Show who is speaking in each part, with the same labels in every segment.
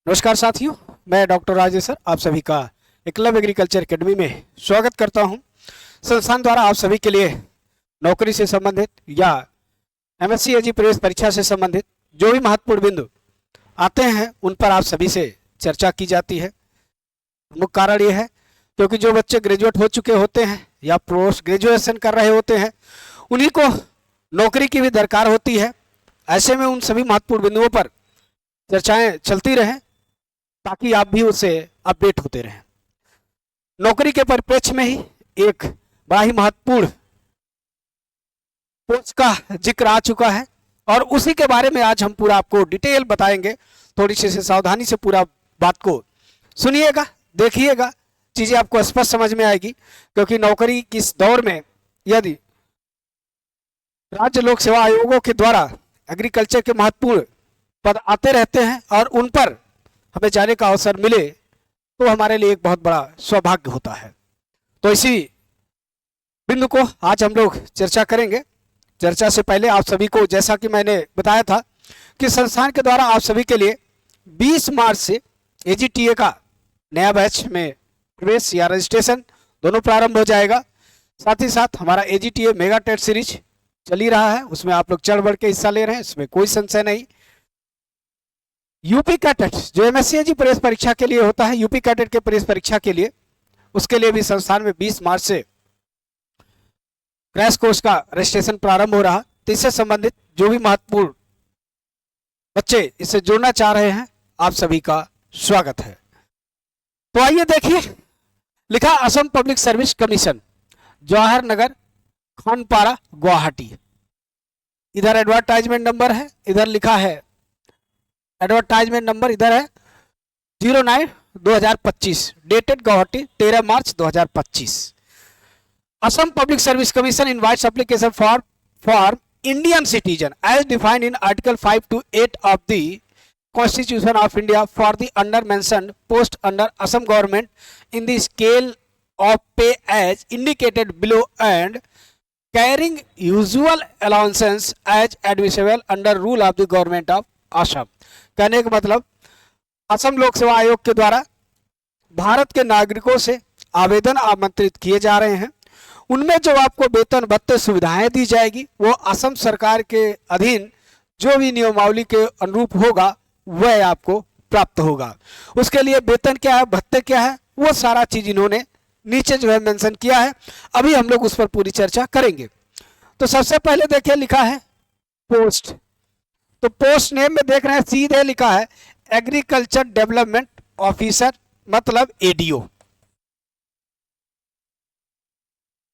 Speaker 1: नमस्कार साथियों, मैं डॉक्टर राजेश सर आप सभी का एकलव्य एग्रीकल्चर एकेडमी में स्वागत करता हूं। संस्थान द्वारा आप सभी के लिए नौकरी से संबंधित या एमएससी एजी प्रवेश परीक्षा से संबंधित जो भी महत्वपूर्ण बिंदु आते हैं उन पर आप सभी से चर्चा की जाती है। मुख्य कारण ये है क्योंकि जो बच्चे ग्रेजुएट हो चुके होते हैं या पोस्ट ग्रेजुएशन कर रहे होते हैं उन्हीं को नौकरी की भी दरकार होती है। ऐसे में उन सभी महत्वपूर्ण बिंदुओं पर चर्चाएं चलती रहें ताकि आप भी उससे अपडेट होते रहें। नौकरी के परिप्रेक्ष्य में ही एक बड़ा ही महत्वपूर्ण पोस्ट का जिक्र आ चुका है और उसी के बारे में आज हम पूरा आपको डिटेल बताएंगे। थोड़ी सी सावधानी से पूरा बात को सुनिएगा, देखिएगा, चीजें आपको स्पष्ट समझ में आएगी। क्योंकि नौकरी की इस दौर में यदि राज्य लोक सेवा आयोगों के द्वारा एग्रीकल्चर के महत्वपूर्ण पद आते रहते हैं और उन पर हमें जाने का अवसर मिले तो हमारे लिए एक बहुत बड़ा सौभाग्य होता है। तो इसी बिंदु को आज हम लोग चर्चा करेंगे। चर्चा से पहले आप सभी को जैसा कि मैंने बताया था कि संस्थान के द्वारा आप सभी के लिए 20 मार्च से एजीटीए का नया बैच में प्रवेश या रजिस्ट्रेशन दोनों प्रारंभ हो जाएगा। साथ ही साथ हमारा एजीटीए मेगा टेट सीरीज चल ही रहा है, उसमें आप लोग चढ़ बढ़ के हिस्सा ले रहे हैं, इसमें कोई संशय नहीं। यूपी कैडेट जो एमएससी प्रवेश परीक्षा के लिए होता है, यूपी कैडेट के प्रवेश परीक्षा के लिए, उसके लिए भी संस्थान में 20 मार्च से क्रैश कोर्स का रजिस्ट्रेशन प्रारंभ हो रहा। तो इससे संबंधित जो भी महत्वपूर्ण बच्चे इससे जुड़ना चाह रहे हैं आप सभी का स्वागत है। तो आइए देखिए, लिखा Assam public service commission, Jawahar Nagar, Khanapara, Guwahati. इधर एडवर्टाइजमेंट नंबर है, इधर लिखा है एडवर्टाइजमेंट नंबर, इधर है 09/2025, dated Guwahati 13 March 2025। Assam public service commission invites application for Indian citizen as defined in article 5 to 8 of the constitution of India for the undermentioned post under Assam government in the scale of pay as indicated below and carrying usual allowances as admissible under rule of the government of Assam. कहने का मतलब असम लोक सेवा आयोग के द्वारा भारत के नागरिकों से आवेदन आमंत्रित किए जा रहे हैं। उनमें जो आपको वेतन भत्ते सुविधाएं दी जाएगी वो असम सरकार के अधीन जो भी नियमावली के अनुरूप होगा वह आपको प्राप्त होगा। उसके लिए वेतन क्या है, भत्ते क्या है, वो सारा चीज इन्होंने नीचे जो है मेंशन किया है। अभी हम लोग उस पर पूरी चर्चा करेंगे। तो सबसे पहले देखिए लिखा है पोस्ट। तो पोस्ट नेम में देख रहे हैं सीधे लिखा है एग्रीकल्चर डेवलपमेंट ऑफिसर, मतलब एडीओ,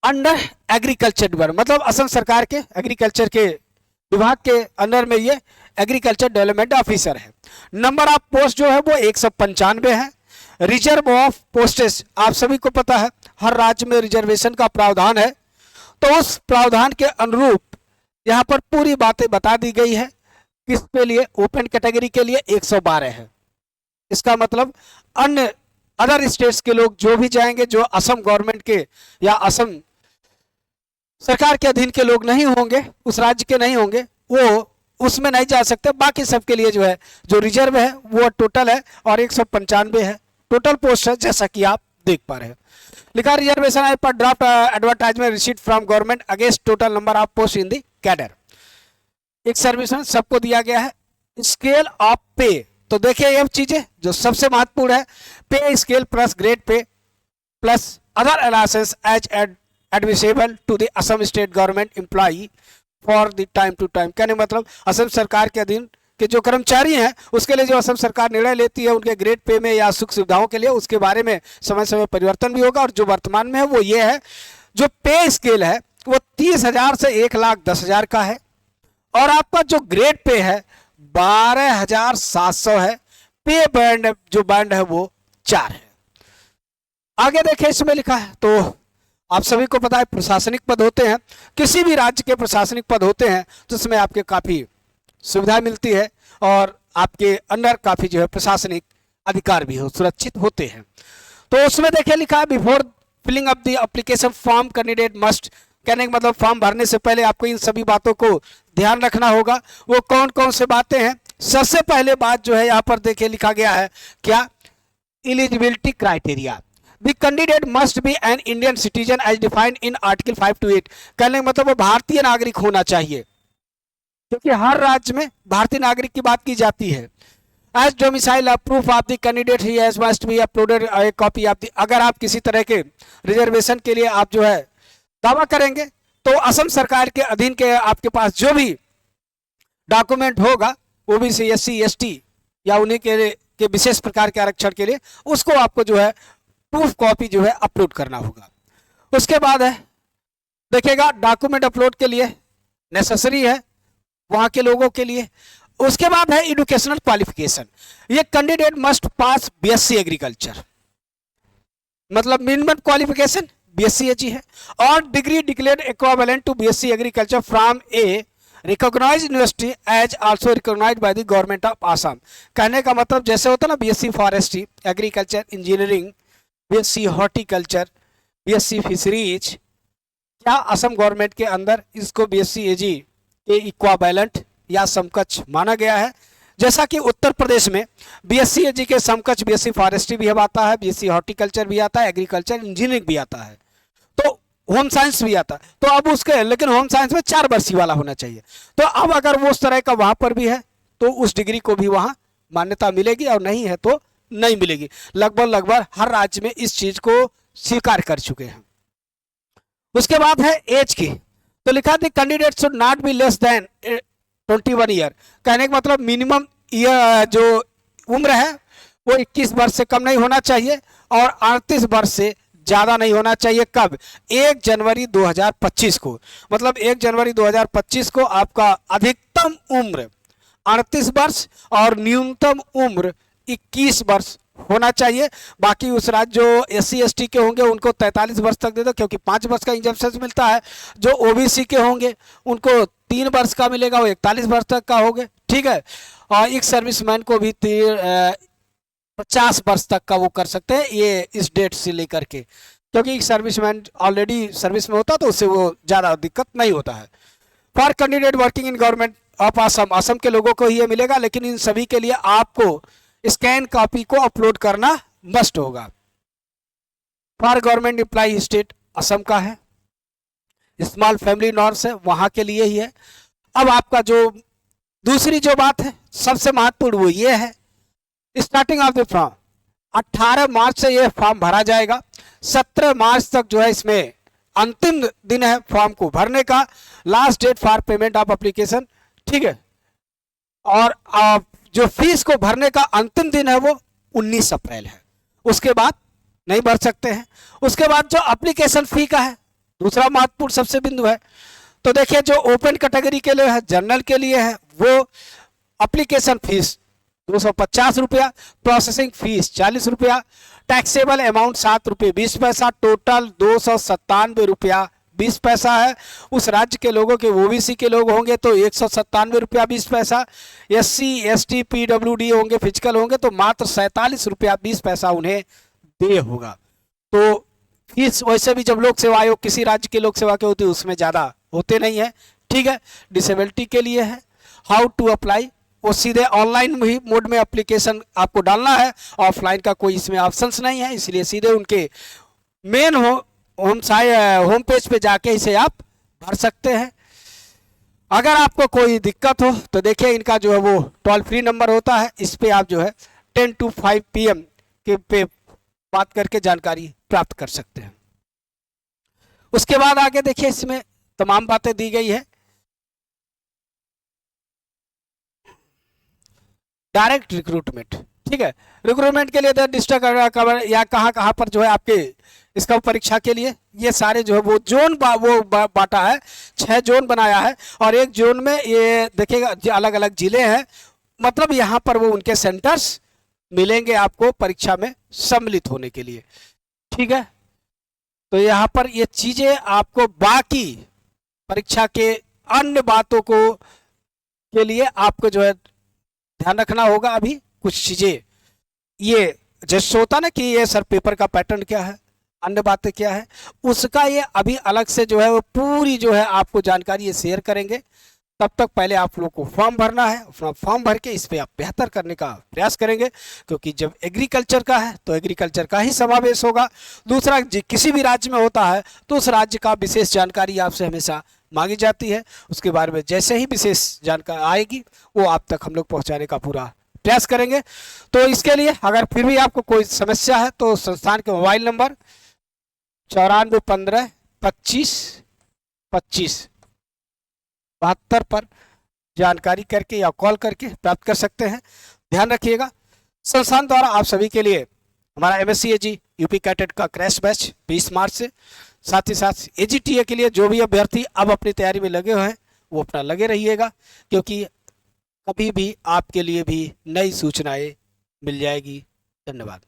Speaker 1: अंडर एग्रीकल्चर डिपार्टमेंट, मतलब असम सरकार के एग्रीकल्चर के विभाग के अंडर में ये एग्रीकल्चर डेवलपमेंट ऑफिसर है। नंबर ऑफ पोस्ट जो है वो 195 है। रिजर्व ऑफ पोस्टेज आप सभी को पता है हर राज्य में रिजर्वेशन का प्रावधान है, तो उस प्रावधान के अनुरूप यहाँ पर पूरी बातें बता दी गई है। किसके लिए? ओपन कैटेगरी के लिए 112 है। इसका मतलब अन्य अदर स्टेट्स के लोग जो भी जाएंगे, जो असम गवर्नमेंट के या असम सरकार के अधीन के लोग नहीं होंगे, उस राज्य के नहीं होंगे, वो उसमें नहीं जा सकते। बाकी सबके लिए जो है जो रिजर्व है वो टोटल है और 195 है टोटल पोस्ट है, जैसा कि आप देख पा रहे हैं। लिखा रिजर्वेशन पर draft advertisement receipt from government against total number of post in the cadre. एक सर्विसन सबको दिया गया है। स्केल ऑफ पे, तो देखिए ये चीजें जो सबसे महत्वपूर्ण है, pay scale plus grade pay plus other allowances as admissible to the Assam state government employee for the time to time. कहने मतलब असम सरकार के अधीन के जो कर्मचारी हैं उसके लिए जो असम सरकार निर्णय लेती है उनके ग्रेड पे में या सुख सुविधाओं के लिए, उसके बारे में समय समय परिवर्तन भी होगा। और जो वर्तमान में है वो ये है, जो पे स्केल है वो 30,000 से 1,10,000 का है और आपका जो ग्रेड पे है 12,700 है। पे बैंड जो बैंड है वो 4 है। आगे देखिए इसमें लिखा है, तो आप सभी को पता है प्रशासनिक पद होते हैं, किसी भी राज्य के प्रशासनिक पद होते हैं तो उसमें आपके काफी सुविधा मिलती है और आपके अंडर काफी जो है प्रशासनिक अधिकार भी हो सुरक्षित होते हैं। तो उसमें देखिए लिखा है before filling up the application form candidate must, कहने का मतलब फॉर्म भरने से पहले आपको इन सभी बातों को ध्यान रखना होगा। वो कौन कौन से बातें हैं सबसे पहले बात जो है यहाँ पर देखिए लिखा गया है क्या, eligibility criteria, the candidate must be an Indian citizen as defined in article 5 to 8। कहने का मतलब वो भारतीय नागरिक होना चाहिए, क्योंकि हर राज्य में भारतीय नागरिक की बात की जाती है। As domicile proof of the candidate he has must be uploaded a copy of the, अगर आप किसी तरह के रिजर्वेशन के लिए आप जो है दावा करेंगे तो असम सरकार के अधीन के आपके पास जो भी डॉक्यूमेंट होगा ओबीसी एससी एसटी या उन्हीं के विशेष प्रकार के आरक्षण के लिए, उसको आपको जो है प्रूफ कॉपी जो है अपलोड करना होगा। उसके बाद है देखिएगा डॉक्यूमेंट अपलोड के लिए नेसेसरी है वहां के लोगों के लिए। उसके बाद है एजुकेशनल क्वालिफिकेशन, ये candidate must pass BSc agriculture, मतलब मिनिमम क्वालिफिकेशन बीएससी एजी है, और degree declared equivalent to BSc agriculture from a recognised university as also recognised by the government of Assam. कहने का मतलब जैसे होता है ना BSc forestry, agriculture engineering, BSc horticulture, BSc fisheries, क्या असम गवर्नमेंट के अंदर इसको बीएससी एजी के इक्विवेलेंट या समकक्ष माना गया है। जैसा कि उत्तर प्रदेश में बीएससी एजी के समकक्ष बीएससी फॉरेस्ट्री भी आता है, बीएससी हॉर्टिकल्चर भी आता है, एग्रीकल्चर इंजीनियरिंग भी आता है, तो होम साइंस भी आता है। तो अब उसके लेकिन होम साइंस में 4 वर्षीय वाला होना चाहिए। तो अब अगर वो उस तरह का वहां पर भी है तो उस डिग्री को भी वहां मान्यता मिलेगी, और नहीं है तो नहीं मिलेगी। लगभग हर राज्य में इस चीज को स्वीकार कर चुके हैं। उसके बाद है एज की, तो लिखा the candidate should not be less than 21 year. कहने का मतलब मिनिमम ईयर जो उम्र है वो 21 वर्ष से कम नहीं होना चाहिए और 38 वर्ष से ज्यादा नहीं होना चाहिए। कब? 1 जनवरी 2025 को, मतलब 1 जनवरी 2025 को आपका अधिकतम उम्र 38 वर्ष और न्यूनतम उम्र 21 वर्ष होना चाहिए। बाकी उस राज्य जो एससी एसटी के होंगे उनको 43 वर्ष तक दे दो, क्योंकि 5 वर्ष का इंजम्पशन मिलता है। जो ओबीसी के होंगे उनको 3 वर्ष का मिलेगा, वो 41 वर्ष तक का होंगे, ठीक है। और एक सर्विसमैन को भी 50 वर्ष तक का वो कर सकते हैं, ये इस डेट से लेकर के, क्योंकि एक सर्विसमैन ऑलरेडी सर्विस में होता है तो उससे वो ज़्यादा दिक्कत नहीं होता है। For candidate working in government of Assam, Assam के लोगों को ही ये मिलेगा, लेकिन इन सभी के लिए आपको स्कैन कॉपी को अपलोड करना मस्ट होगा। For government employ state Assam का है, स्मॉल फैमिली नॉर्म्स है वहां के लिए ही है। अब आपका जो दूसरी जो बात है सबसे महत्वपूर्ण वो ये है, स्टार्टिंग ऑफ द फॉर्म 18 मार्च से ये फॉर्म भरा जाएगा। 17 मार्च तक जो है इसमें अंतिम दिन है फॉर्म को भरने का, last date for payment of application, ठीक है। और आप जो फीस को भरने का अंतिम दिन है वो 19 अप्रैल है, उसके बाद नहीं भर सकते हैं। उसके बाद जो एप्लीकेशन फी का है दूसरा महत्वपूर्ण सबसे बिंदु है, तो देखिए जो ओपन कैटेगरी के लिए है, जनरल के लिए है, वो एप्लीकेशन फीस 250 रुपया, प्रोसेसिंग फीस 40 रुपया, टैक्सेबल अमाउंट 7 रुपये 20 पैसा, टोटल 297 रुपया 20 पैसा है। उस राज्य के लोगों के ओबीसी के लोग होंगे तो 197 रुपया 20 पैसा, एससी एसटी पीडब्ल्यूडी होंगे फिजिकल होंगे तो मात्र 47 रुपया 20 पैसा उन्हें दे होगा। तो फीस वैसे भी जब लोक सेवा आयोग किसी राज्य के लोक सेवा के होते उसमें ज़्यादा होते नहीं है, ठीक है। डिसेबिलिटी के लिए है, हाउ टू अप्लाई, वो सीधे ऑनलाइन ही मोड में एप्लीकेशन आपको डालना है, ऑफलाइन का कोई इसमें ऑप्शंस नहीं है, इसलिए सीधे उनके मेन होम पेज पे जाके इसे आप भर सकते हैं। अगर आपको कोई दिक्कत हो तो देखिए इनका जो है वो टोल फ्री नंबर होता है, इस पे आप जो है 10 to 5 PM के पे बात करके जानकारी प्राप्त कर सकते हैं। उसके बाद आगे देखिए इसमें तमाम बातें दी गई है। डायरेक्ट रिक्रूटमेंट, ठीक है। रिक्रूटमेंट के लिए डिस्ट्रिक्ट कवर या कहाँ पर जो है आपके इसका परीक्षा के लिए ये सारे जो है वो जोन बांटा है, 6 जोन बनाया है, और एक जोन में ये देखिएगा अलग अलग जिले हैं, मतलब यहाँ पर वो उनके सेंटर्स मिलेंगे आपको परीक्षा में सम्मिलित होने के लिए, ठीक है। तो यहाँ पर ये चीजें आपको बाकी परीक्षा के अन्य बातों को के लिए आपको जो है ध्यान रखना होगा। अभी कुछ चीजें ये जैसे होता ना कि ये सर पेपर का पैटर्न क्या है, अन्य बातें क्या है, उसका ये अभी अलग से जो है वो पूरी जो है आपको जानकारी ये शेयर करेंगे। तब तक पहले आप लोग को फॉर्म भरना है। अपना फॉर्म भर के इस पे आप बेहतर करने का प्रयास करेंगे, क्योंकि जब एग्रीकल्चर का है तो एग्रीकल्चर का ही समावेश होगा। दूसरा, किसी भी राज्य में होता है तो उस राज्य का विशेष जानकारी आपसे हमेशा मांगी जाती है। उसके बारे में जैसे ही विशेष जानकारी आएगी वो आप तक हम लोग पहुँचाने का पूरा प्रयास करेंगे। तो इसके लिए अगर फिर भी आपको कोई समस्या है तो संस्थान के मोबाइल नंबर 9415252572 पर जानकारी करके या कॉल करके प्राप्त कर सकते हैं। ध्यान रखिएगा, संस्थान द्वारा आप सभी के लिए हमारा एमएससी एजी यूपी कैडेट का क्रैश बैच 20 मार्च से, साथ ही साथ एजीटीए के लिए जो भी अभ्यर्थी अब अपनी तैयारी में लगे हुए हैं वो अपना लगे रहिएगा, क्योंकि कभी भी आपके लिए भी नई सूचनाएं मिल जाएगी। धन्यवाद।